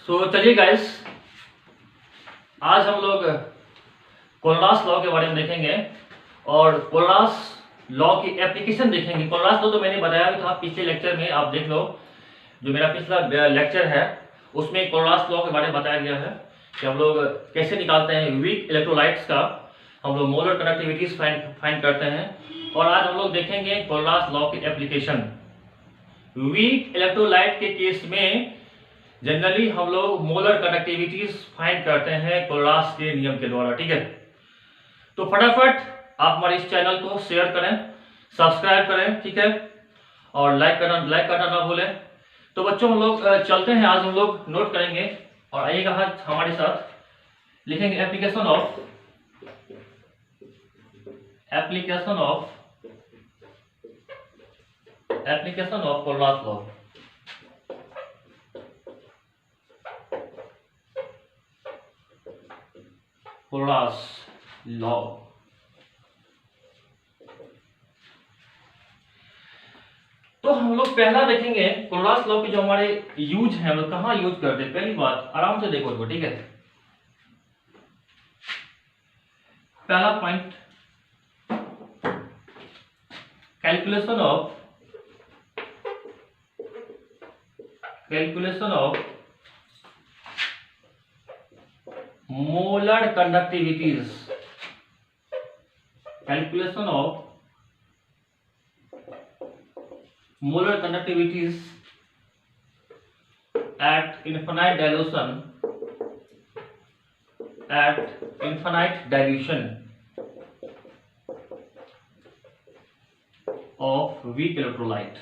चलिए गाइस, आज हम लोग कोलरास लॉ के बारे में देखेंगे और कोलरास लॉ की एप्लीकेशन देखेंगे। कोलरास लॉ तो मैंने बताया था पिछले लेक्चर में, आप देख लो जो मेरा पिछला लेक्चर है उसमें कोलरास लॉ के बारे में बताया गया है कि हम लोग कैसे निकालते हैं वीक इलेक्ट्रोलाइट्स का, हम लोग मोलर कंडक्टिविटीज फाइंड करते हैं। और आज हम लोग देखेंगे कोलरास लॉ की एप्लीकेशन। वीक इलेक्ट्रोलाइट के केस में जनरली हम लोग मोलर कंडक्टिविटीज फाइंड करते हैं कोलरास के नियम के द्वारा। ठीक है, तो फटाफट आप हमारे इस चैनल को शेयर करें, सब्सक्राइब करें, ठीक है, और लाइक करना ना भूलें। तो बच्चों हम लोग चलते हैं, आज हम लोग नोट करेंगे और आइएगा हमारे साथ लिखेंगे एप्लीकेशन ऑफ कोलरास लॉ। कोलरास लॉ तो हम लोग पहला देखेंगे कोलरास लॉ के जो हमारे यूज है, हम लोग कहाँ यूज करते हैं। पहली बात आराम से देखो इसको, ठीक है। पहला point, calculation of molar conductivities, calculation of molar conductivities at infinite dilution of weak electrolyte,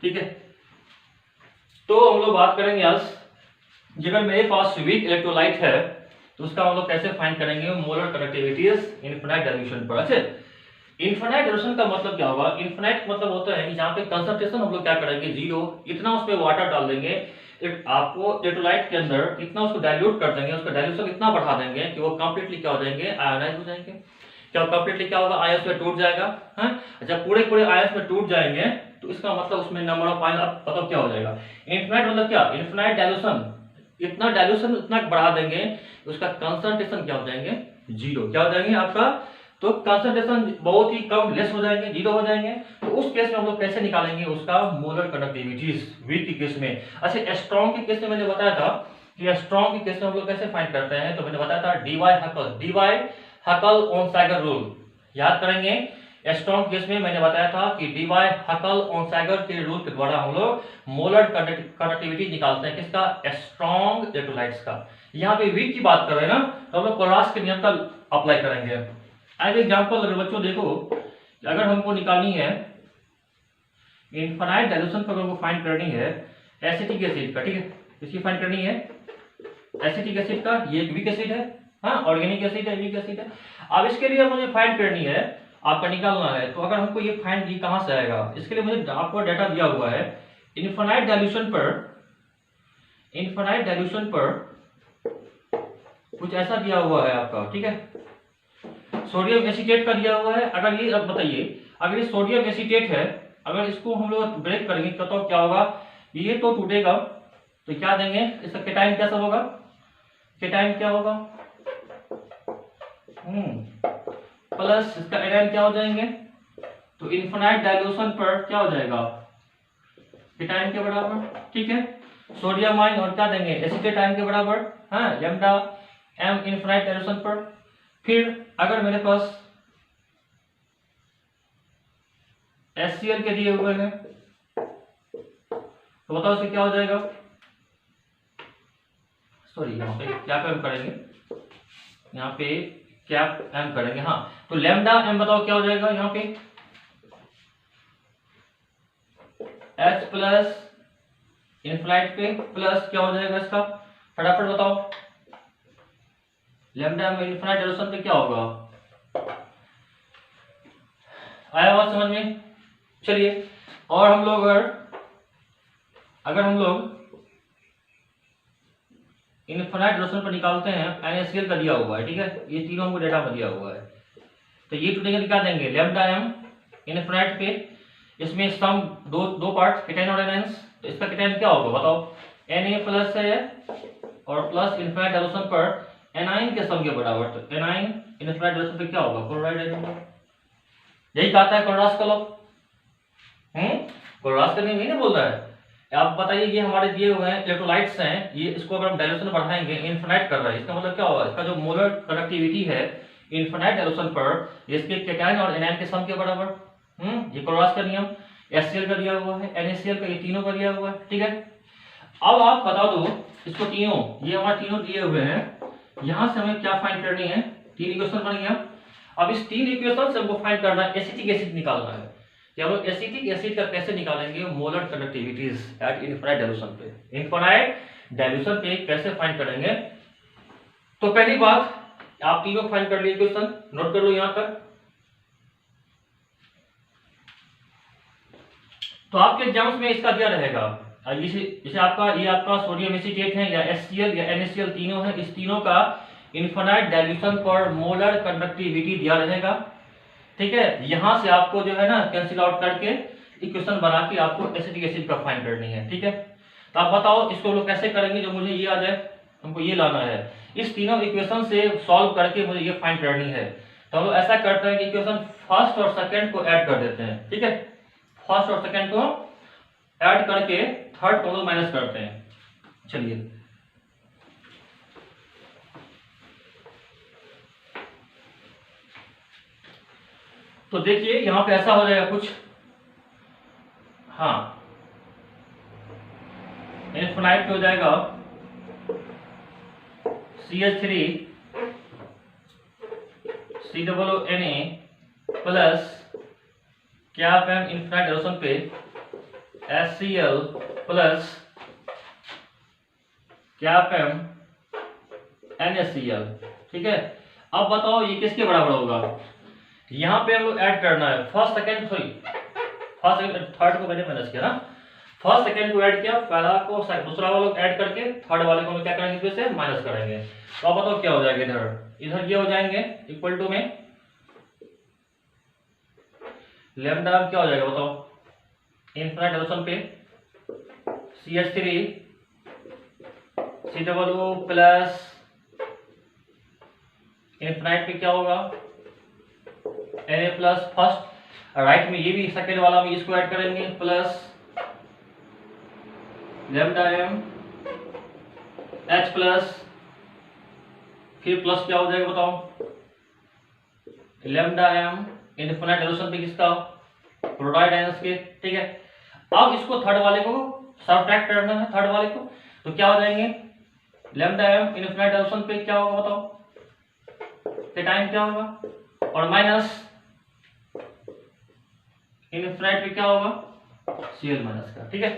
ठीक है। तो हम लोग बात करेंगे आज, अगर मेरे पास वीक इलेक्ट्रोलाइट है तो उसका हम लोग कैसे फाइंड करेंगे मोलर कंडक्टिविटीज इनफिनाइट डाइल्यूशन पर। अच्छा, इनफिनाइट डाइल्यूशन का मतलब क्या होगा? इनफिनाइट मतलब होता है कि जहां पे कंसंट्रेशन हम लोग क्या करेंगे, जीरो, इतना उसमें वाटर डाल देंगे, आपको इलेक्ट्रोलाइट के अंदर इतना उसको डाइल्यूट कर देंगे, उसका डाइल्यूशन इतना बढ़ा देंगे कि वो कंप्लीटली क्या हो जाएंगे, आयोनाइज हो जाएंगे। क्या कंप्लीटली क्या होगा, आयंस में टूट जाएगा। जब पूरे आयंस में टूट जाएंगे तो इसका मतलब उसमें नंबर ऑफ आयन मतलब क्या हो जाएगा, इनफिनाइट मतलब क्या, इनफिनाइट डाइल्यूशन, इतना डाइल्यूशन इतना बढ़ा देंगे उसका कंसंट्रेशन क्या हो जाएंगे, जीरो। क्या हो जाएंगे आपका, तो कंसंट्रेशन बहुत ही कम, लेस हो जाएंगे, जीरो हो जाएंगे। तो उस केस में हम लोग कैसे निकालेंगे उसका मोलर कंडक्टिविटीज वीक के केस में। अच्छा, स्ट्रॉन्ग के केस में मैंने बताया था कि स्ट्रॉन्ग के केस में हम लोग कैसे फाइंड करते हैं, तो मैंने बताया था डीवाई हकल ओनसागर रूल, याद करेंगे। स्ट्रॉन्ग केस में मैंने बताया था कि डीवाई हकल ओनसागर के रूल के द्वारा हम लोग मोलर कंडक्टिविटी निकालते हैं, किसका, स्ट्रॉन्ग इलेक्ट्रोलाइट्स का। यहाँ पे वीक की बात कर रहे हैं ना, तो हम लोग कोलरास के नियम का अप्लाई करेंगे। एज एग्जांपल अगर बच्चों देखो, अगर हमको निकालनी है इनफिनाइट डाइल्यूशन पर हमको फाइंड करनी है एसिटिक एसिड का, ठीक है, इसकी फाइंड करनी है एसिटिक एसिड का, ये एक वीक एसिड है, ऑर्गेनिक एसिड है, वीक एसिड है। अब इसके लिए मुझे फाइंड करनी है, आपका निकालना है, तो अगर हमको ये फाइंड की कहां से आएगा, इसके लिए मुझे आपको डाटा दिया हुआ है इनफिनाइट डाइल्यूशन पर कुछ ऐसा दिया हुआ है आपका, ठीक है, सोडियम एसीटेट का दिया हुआ है। अगर ये, अब बताइए, अगर ये सोडियम एसीटेट है, अगर इसको हम लोग ब्रेक करेंगे तो क्या होगा, ये तो टूटेगा, तो क्या देंगे, इसका केटाइन कैसा होगा, केटाइन क्या होगा, प्लस इसका एनायन क्या हो जाएंगे, तो इनफिनाइट डाइल्यूशन पर क्या हो जाएगा, केटाइन के बराबर, ठीक है, सोडियम आयन और क्या देंगे, एसीटेट आयन के बराबर, लैम्डा एम इनफिनाइट डाइल्यूशन पर। फिर अगर मेरे पास HCl के दिए हुए हैं तो बताओ इससे क्या हो जाएगा, सॉरी यहाँ पे क्या एम करेंगे, यहाँ पे क्या एम करेंगे, तो लैम्डा एम बताओ क्या हो जाएगा, यहाँ पे H प्लस इनफिनाइट पे प्लस क्या हो जाएगा इसका, फटाफट बताओ, लैम्डा में इनफिनाइट डाइल्यूशन पे क्या होगा, आया बात समझ में। चलिए, और हम लोग अगर हम लोग इनफिनाइट डाइल्यूशन पर निकालते हैं, NaCl का दिया हुआ है, ठीक है, ये तीनों हमको डेटा में दिया हुआ है। तो ये टू क्या देंगे लैम्डा एम इनफिनाइट पे, इसमें सम दो पार्ट केटाइन और एनायंस, तो इसका केटाइन क्या होगा बताओ, Na प्लस है और प्लस इनफिनाइट डायल्यूशन पर एनाइन के सम के बराबर, तो एनाइन इनफिनाइट डायल्यूशन पे क्या होगा क्लोराइड आएगा। यही कहता है क्लोरास का लोग, क्लोरास का नहीं बोल रहा है। आप बताइए ये हमारे दिए हुए हैं इलेक्ट्रोलाइट्स हैं, ये इसको अगर हम डायल्यूशन बढ़ाएंगे इनफिनाइट कर रहा है, इसका मतलब क्या होगा, इसका जो मोलर कंडक्टिविटी है इनफिनाइट डायल्यूशन पर इसके केटाइन और एनाइन के सम के बराबर। ये क्लोरास का नियम, HCl का दिया हुआ है, NaCl का, ये तीनों का दिया हुआ है, ठीक है। अब आप बता दो इसको तीनों, ये हमारे तीनों दिए हुए हैं, यहां से हमें क्या फाइंड करनी है, तीन इक्वेशन बन गया। अब इस तीन इक्वेशन से हमको फाइंड करना है एसिटिक एसिड निकालना है। कि हम लोग एसिटिक एसिड का कैसे निकालेंगे molar conductivities at infinite dilution पे, इनफिनाइट डायल्यूशन पे कैसे फाइंड करेंगे। तो पहली बात आप तीनों फाइंड कर लिए इक्वेशन, नोट कर लो यहां तक। तो आपके एग्जाम्स में इसका क्या रहेगा, जैसे आपका ये आपका सोडियम एसीटेट है या HCl या NaCl तीनों है, इस तीनों का इनफिनाइट डायल्यूशन पर मोलर कंडक्टिविटी दिया रहेगा, ठीक है। यहां से आपको जो है ना कैंसिल आउट करके इक्वेशन बना के आपको एसिटिक एसिड का फाइंड करनी है, ठीक है। तो आप बताओ इसको लोग कैसे करेंगे, जो मुझे ये आ जाए, हमको ये लाना है, इस तीनों इक्वेशन से सॉल्व करके मुझे ये फाइंड करनी है। तो हम लोग ऐसा करते हैं कि इक्वेशन फर्स्ट और सेकंड को ऐड कर देते हैं, ठीक है। फर्स्ट और सेकंड को ऐड करके थर्ड को माइनस करते हैं। चलिए तो देखिए यहां पे ऐसा हो जाएगा कुछ, हाँ इनफिनाइट हो जाएगा CH3 COONA प्लस क्या मैम इनफिनाइट डायल्यूशन पे HCl प्लस क्या मैम NaCl, ठीक है। अब बताओ ये किसके बराबर होगा, यहां पे हम लोग ऐड करना है first second, sorry first second third को मैंने माइनस किया ना, फर्स्ट सेकंड को ऐड किया, पहला को दूसरा वाला को ऐड करके थर्ड वाले को हम क्या करेंगे, इसमें से माइनस करेंगे। तो अब बताओ क्या हो जाएगा, इधर ये हो जाएंगे इक्वल टू में लैम्डा क्या हो जाएगा बताओ, इनफिनाइट डायल्यूशन पे CH3 COO प्लस इनफिनाइट पे क्या होगा Na प्लस फर्स्ट राइट में, ये भी सेकेंड वाला में इसको ऐड करेंगे plus lambda m H plus, फिर प्लस क्या हो जाएगा बताओ, लैम्डा m इनफिनाइट डायल्यूशन पे किसका क्लोराइड आयंस के, ठीक है। अब इसको थर्ड वाले को सबट्रैक्ट करना है, थर्ड वाले को, तो क्या हो जाएंगे लैम्डा m इनफिनाइट डायल्यूशन पे क्या होगा बताओ, केटाइन क्या होगा, और माइनस इनफिनाइट पे क्या होगा Cl माइनस का, ठीक है।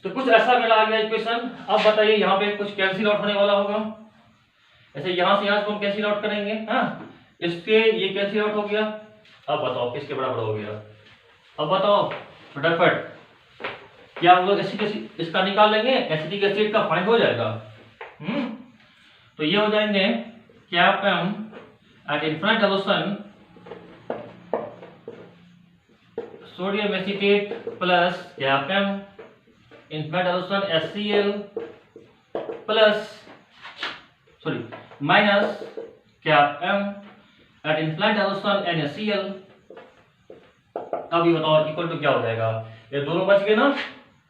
तो कुछ ऐसा मेरा आ गया इक्वेशन। अब बताइए यहाँ पे कुछ कैंसिल आउट होने वाला होगा, ऐसे यहाँ से हम कैंसिल आउट करेंगे, हाँ इसके ये कैंसिल आउट हो गया। अब बताओ किसके बराबर हो गया, अब बताओ फटाफट, क्या हम लोग एसिड इसका निकाल लेंगे, एसिटिक एसिड का फाइंड हो जाएगा। तो ये हो जाएंगे क्या हम at infinite dilution sodium acetate plus क्या हम infinite dilution HCl plus sorry minus क्या m at infinite dilution NaCl। अब ये बताओ इक्वल टू क्या हो जाएगा, ये दोनों बच गए ना,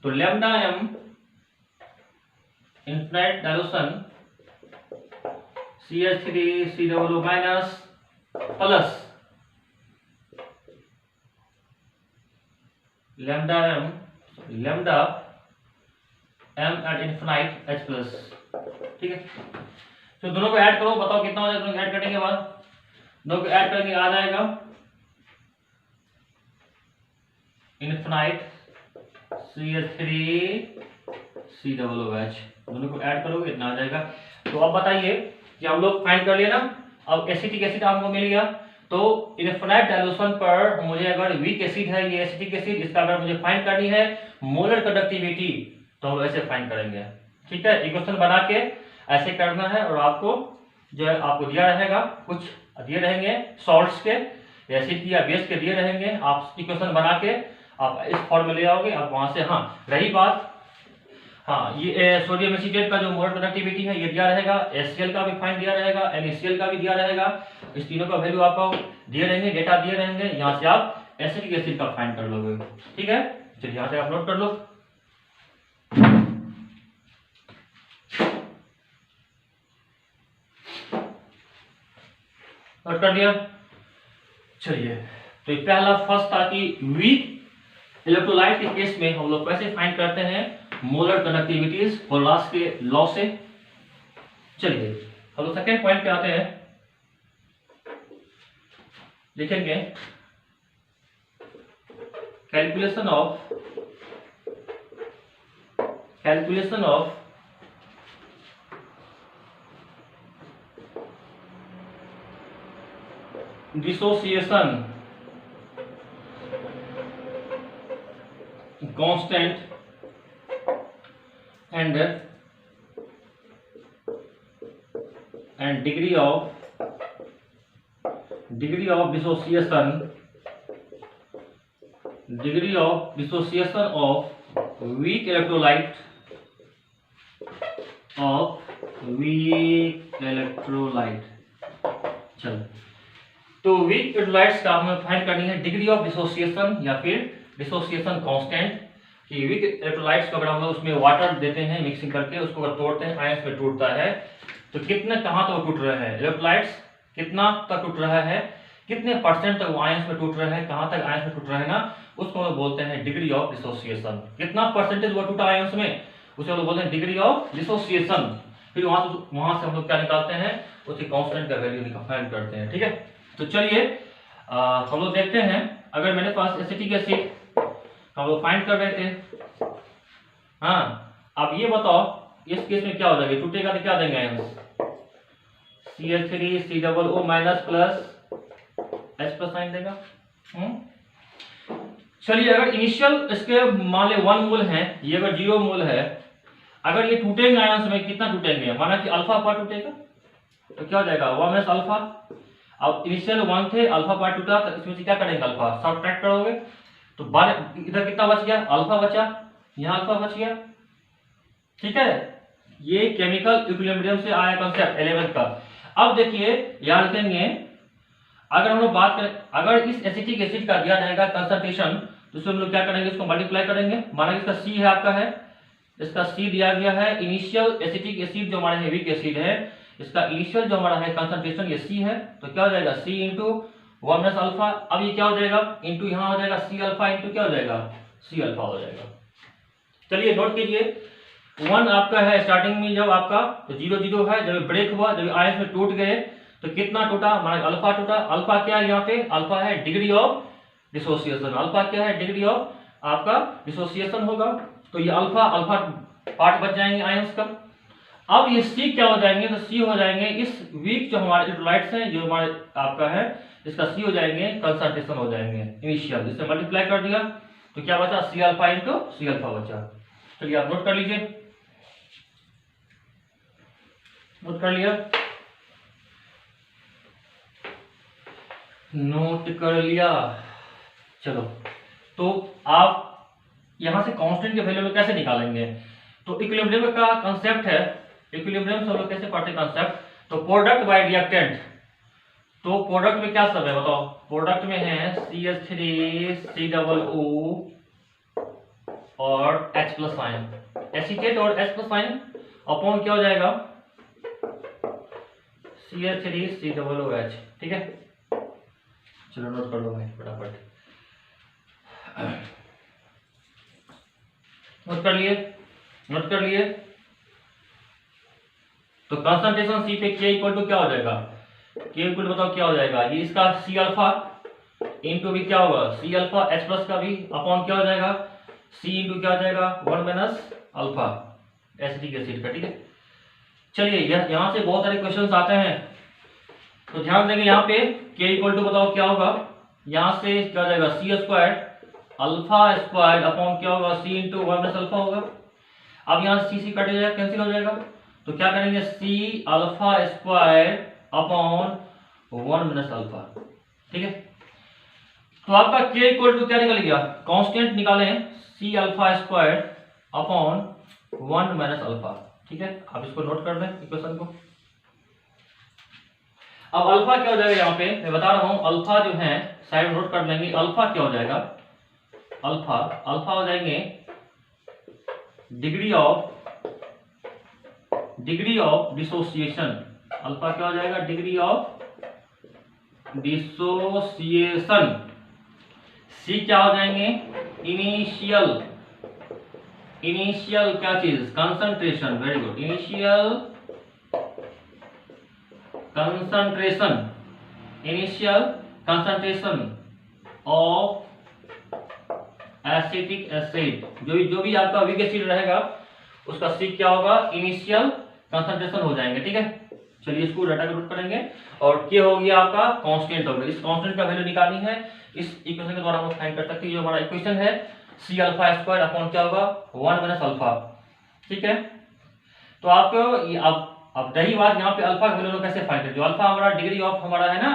तो lambda m infinite dilution CH3 COO minus plus lambda m at infinite H plus, ठीक है। तो दोनों को ऐड करो, बताओ कितना हो जाएगा, दोनों को ऐड करने के बाद, दोनों को ऐड करेंगे आ जाएगा इनफिनाइट CH3 COOH, दोनों को ऐड करोगे इतना आ जाएगा। तो अब बताइए कि हम लोग फाइंड कर लिए ना, अब एसिटिक एसिड हमको मिल गया, तो इनफिनाइट डायल्यूशन पर मुझे अगर वीक एसिड है ये एसिटिक एसिड, इसका अगर मुझे फाइंड करनी है मोलर कंडक्टिविटी, तो हम ऐसे फाइंड करेंगे, ठीक है। इक्वेशन बना के ऐसे करना है, और आपको जो है आपको दिया रहेगा कुछ दिए रहेंगे सॉल्ट्स के, एसिड की या बेस के दिए रहेंगे, आप इक्वेशन बना के आप इस फॉर्म में ले आओगे। अब वहां से हाँ रही बात, हाँ ये सोडियम एसीटेट का जो मोलर कंडक्टिविटी है ये दिया रहेगा, HCl का भी फाइंड दिया रहेगा, NaCl का भी दिया रहेगा, इस तीनों का वैल्यू आपको दिए रहेंगे, डेटा दिए रहेंगे, यहाँ से आप एसिटिक एसिड का फाइंड कर लोगे। ठीक है, चलिए यहाँ से आप नोट कर लो। नोट कर दिया। चलिए तो पहला फर्स्ट था कि वीक इलेक्ट्रोलाइट के केस में हम लोग कैसे फाइंड करते हैं मोलर कंडक्टिविटीज कोलरास के लॉ से। चलिए हम लोग सेकेंड पॉइंट पे आते हैं, लिखेंगे calculation of dissociation constant and degree of dissociation of weak electrolyte चलो तो वीक इलेक्ट्रोलाइट्स का हमें फाइंड करनी है डिग्री ऑफ डिसोसिएशन या फिर डिसोसिएशन कांस्टेंट, कि वीक इलेक्ट्रोलाइट्स को अगर हम लोग उसमें वाटर देते हैं मिक्सिंग करके, उसको अगर तोड़ते हैं आयंस में टूटता है तो कितने कहाँ तक टूट रहे हैं इलेक्ट्रोलाइट्स, कितना तक टूट रहा है, कितने परसेंट तक वो आयंस में टूट रहे हैं, कहाँ तक आयंस में टूट रहे हैं ना, उसको हम लोग बोलते हैं डिग्री ऑफ डिसोसिएशन। कितना परसेंटेज वो टूटा आयंस में उसे हम लोग बोलते हैं डिग्री ऑफ डिसोसिएशन। फिर वहां से हम लोग क्या निकालते हैं, उसके कांस्टेंट का वैल्यू फाइंड करते हैं। ठीक है, तो चलिए हम लोग देखते हैं, अगर मेरे पास एसिटिक एसिड हम लोग फाइंड कर रहे थे, हाँ अब ये बताओ इस केस में क्या हो जाएगा, टूटेगा तो क्या देंगे ions, CH3COO minus plus H plus sign देगा। चलिए अगर इनिशियल इसके मान ले 1 मोल है, ये अगर 0 मोल है, अगर ये टूटेंगे आयंस में कितना टूटेंगे, माना कि अल्फा पार्ट टूटेगा तो क्या हो जाएगा 1 माइनस अल्फा। अब इनिशियल 1 थे, अल्फा पार्ट टूटा तो इसमें से क्या करेंगे अल्फा सब्ट्रैक्ट करोगे तो इधर कितना बच गया, अल्फा बचा, यहाँ अल्फा बच गया। ठीक है, ये केमिकल इक्विलिब्रियम से आया कंसेप्ट 11th का। अब देखिए यहाँ लिखेंगे, अगर हम लोग बात करें, अगर इस एसिटिक एसिड का दिया जाएगा कंसंट्रेशन तो इसको हम लोग क्या करेंगे, इसको मल्टीप्लाई करेंगे। माना इसका C है आपका है, इसका C दिया गया है, इनिशियल एसिटिक एसिड जो हमारे है वीक एसिड है, इसका इनिशियल जो हमारा है कंसंट्रेशन ये C है, तो क्या हो जाएगा C इंटू 1 माइनस अल्फा। अब ये क्या हो जाएगा इंटू यहाँ हो जाएगा C अल्फा इंटू क्या हो जाएगा C अल्फा हो जाएगा। चलिए नोट कीजिए, 1 आपका है स्टार्टिंग में जब आपका तो 0 0 है, जब ब्रेक हुआ जब आयंस में टूट गए तो कितना टूटा, माना अल्फा टूटा। अल्फा क्या है यहाँ पे, अल्फा है डिग्री ऑफ डिसोसिएशन, अल्फा क्या है डिग्री ऑफ आपका डिसोसिएशन होगा, तो ये अल्फा अल्फा पार्ट बच जाएंगे आयंस का। अब ये C क्या हो जाएंगे, तो C हो जाएंगे इस वीक जो हमारे इलेक्ट्रोलाइट्स हैं जो हमारे आपका है, इसका C हो जाएंगे कंसंट्रेशन हो जाएंगे इनिशियल, इससे मल्टीप्लाई कर दिया तो क्या बचा C alpha into C alpha बचा। चलिए आप नोट कर लीजिए, नोट कर लिया, नोट कर लिया। चलो तो आप यहां से कांस्टेंट के वैल्यू कैसे निकालेंगे, तो इक्विलिब्रियम का कांसेप्ट है, इक्विलिब्रियम सब लोग कैसे पढ़ते कांसेप्ट, तो प्रोडक्ट बाय रिएक्टेंट, तो प्रोडक्ट में क्या सब है बताओ, प्रोडक्ट में है CH3COO और H प्लस आयन, एसीटेट और H प्लस आयन अपॉन क्या हो जाएगा CH3COOH। ठीक है, चलो नोट कर लो भाई फटाफट, नोट कर लिए, नोट कर लिए। तो कंसंट्रेशन C पे K इक्वल टू क्या हो जाएगा, K इक्वल टू बताओ क्या हो जाएगा, ये इसका C अल्फा इंटू भी क्या होगा C अल्फा, H प्लस का भी अपॉन क्या हो जाएगा C इंटू क्या हो जाएगा 1 माइनस अल्फा एसिटिक एसिड का। ठीक है, चलिए यहाँ से बहुत सारे क्वेश्चंस आते हैं तो ध्यान देंगे, यहाँ पे K इक्वल टू बताओ क्या होगा, यहाँ से क्या हो जाएगा C square alpha square upon क्या होगा C इंटू 1 माइनस अल्फा होगा। अब यहाँ C C कट जाएगा, कैंसिल हो जाएगा, तो क्या करेंगे C alpha square upon 1 minus alpha. ठीक है, तो आपका k इक्वल टू क्या निकल गया, कांस्टेंट निकालें c alpha square upon 1 minus alpha. ठीक है, आप इसको नोट कर लें इक्वेशन को। अब अल्फा क्या हो जाएगा, यहाँ पे मैं बता रहा हूं, अल्फा जो है साइड नोट कर लेंगे। अल्फा क्या हो जाएगा, अल्फा हो जाएंगे डिग्री ऑफ डिसोसिएशन। अल्फा क्या हो जाएगा, डिग्री ऑफ डिसोसिएशन। सी क्या हो जाएंगे, इनिशियल क्या चीज, concentration. Very good, initial concentration of acetic acid. जो भी आपका वीक एसिड रहेगा उसका सी क्या होगा, इनिशियल कंसंट्रेशन हो जाएंगे। ठीक है, चलिए इसको डाटा नोट करेंगे। और क्या हो गया आपका, कांस्टेंट हो गया। इस कांस्टेंट का वैल्यू निकालनी है, इस इक्वेशन के द्वारा हम फाइंड कर सकते हैं। जो हमारा इक्वेशन है सी अल्फा स्क्वायर अपॉन क्या होगा, 1 माइनस अल्फा। ठीक है, तो आपको अब रही बात यहाँ पे अल्फा का वैल्यू कैसे फाइंड करें। जो अल्फा हमारा डिग्री ऑफ हमारा है ना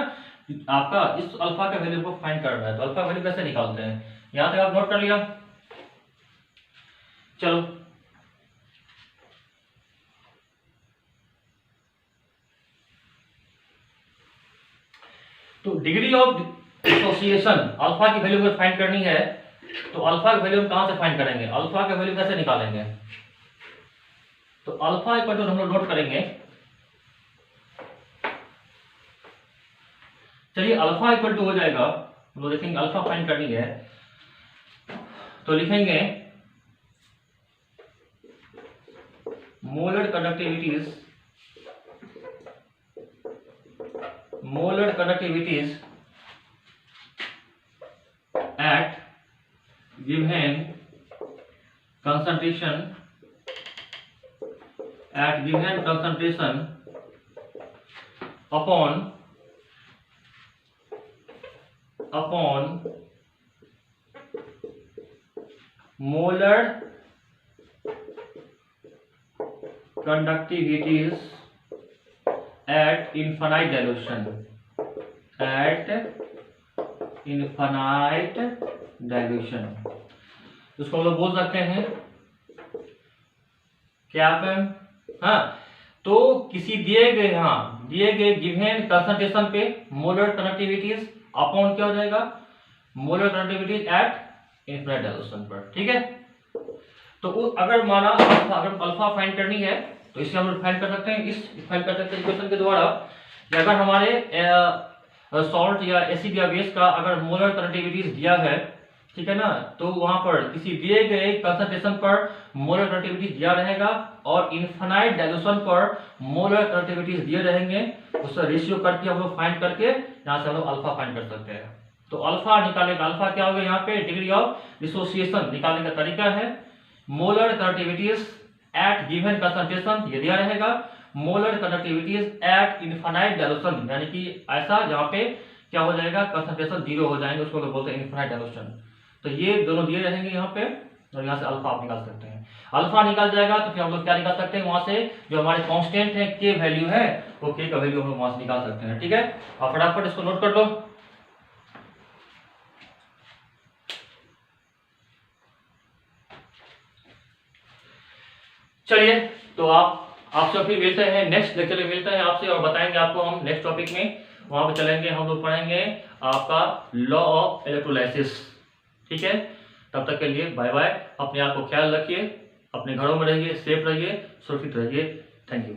आपका, इस अल्फा के वैल्यू को फाइंड करना है। तो अल्फा वैल्यू कैसे निकालते हैं, यहां तक आप नोट कर लिया। चलो तो डिग्री ऑफ डिसोसिएशन अल्फा की वैल्यू को फाइंड करनी है। तो अल्फा की वैल्यू हम कहां से फाइंड करेंगे, अल्फा की वैल्यू कैसे निकालेंगे। तो अल्फा इक्वल टू हम लोग नोट करेंगे। चलिए अल्फा इक्वल टू हो जाएगा, हम लोग देखेंगे अल्फा फाइंड करनी है तो लिखेंगे molar conductivities at given concentration upon molar conductivities at infinite dilution, उसको हम लोग बोल सकते हैं क्या पे, हाँ तो किसी दिए गए गिवन कंसंट्रेशन पे मोलर कंडक्टिविटीज अपॉन क्या हो जाएगा, molar conductivities at infinite dilution पर। ठीक है, तो अगर माना अगर अल्फा फाइंड करनी है तो इसे हम लोग फाइंड कर सकते हैं इक्वेशन के द्वारा कि अगर हमारे सॉल्ट या एसिड या बेस का अगर मोलर कंडक्टिविटीज दिया है, ठीक है ना, तो वहां पर किसी दिए गए कंसंट्रेशन पर मोलर कंडक्टिविटीज दिया रहेगा और इनफिनाइट डाइल्यूशन पर मोलर कंडक्टिविटीज दिए रहेंगे। उसका रेशियो करके हम लोग फाइंड करके यहां से हम लोग अल्फा फाइंड कर सकते हैं। तो अल्फा निकालने का, अल्फा क्या होगा यहाँ पे, डिग्री ऑफ डिसोसिएशन निकालने का तरीका है molar conductivities at given concentration, ये दिया रहेगा molar conductivities at infinite dilution, यानी कि ऐसा जहां पे क्या हो जाएगा, कंसंट्रेशन 0 हो जाएंगे, उसको बोलते हैं इनफिनाइट डाइल्यूशन। तो ये दोनों दिए रहेंगे यहाँ पे और यहाँ से अल्फा आप निकाल सकते हैं। अल्फा निकाल जाएगा तो फिर हम लोग क्या निकाल सकते हैं, वहां से जो हमारे कांस्टेंट है के वैल्यू है वो के का वैल्यू हम लोग वहां से निकाल सकते हैं। ठीक है, आप फटाफट इसको नोट कर लो। चलिए तो आपसे फिर मिलते हैं नेक्स्ट लेक्चर में, मिलते हैं आपसे और बताएंगे आपको हम नेक्स्ट टॉपिक में। वहां पे चलेंगे हम लोग, पढ़ेंगे आपका लॉ ऑफ इलेक्ट्रोलाइसिस। ठीक है, तब तक के लिए बाय बाय। अपने आप को ख्याल रखिए, अपने घरों में रहिए, सेफ रहिए, सुरक्षित रहिए। Thank you.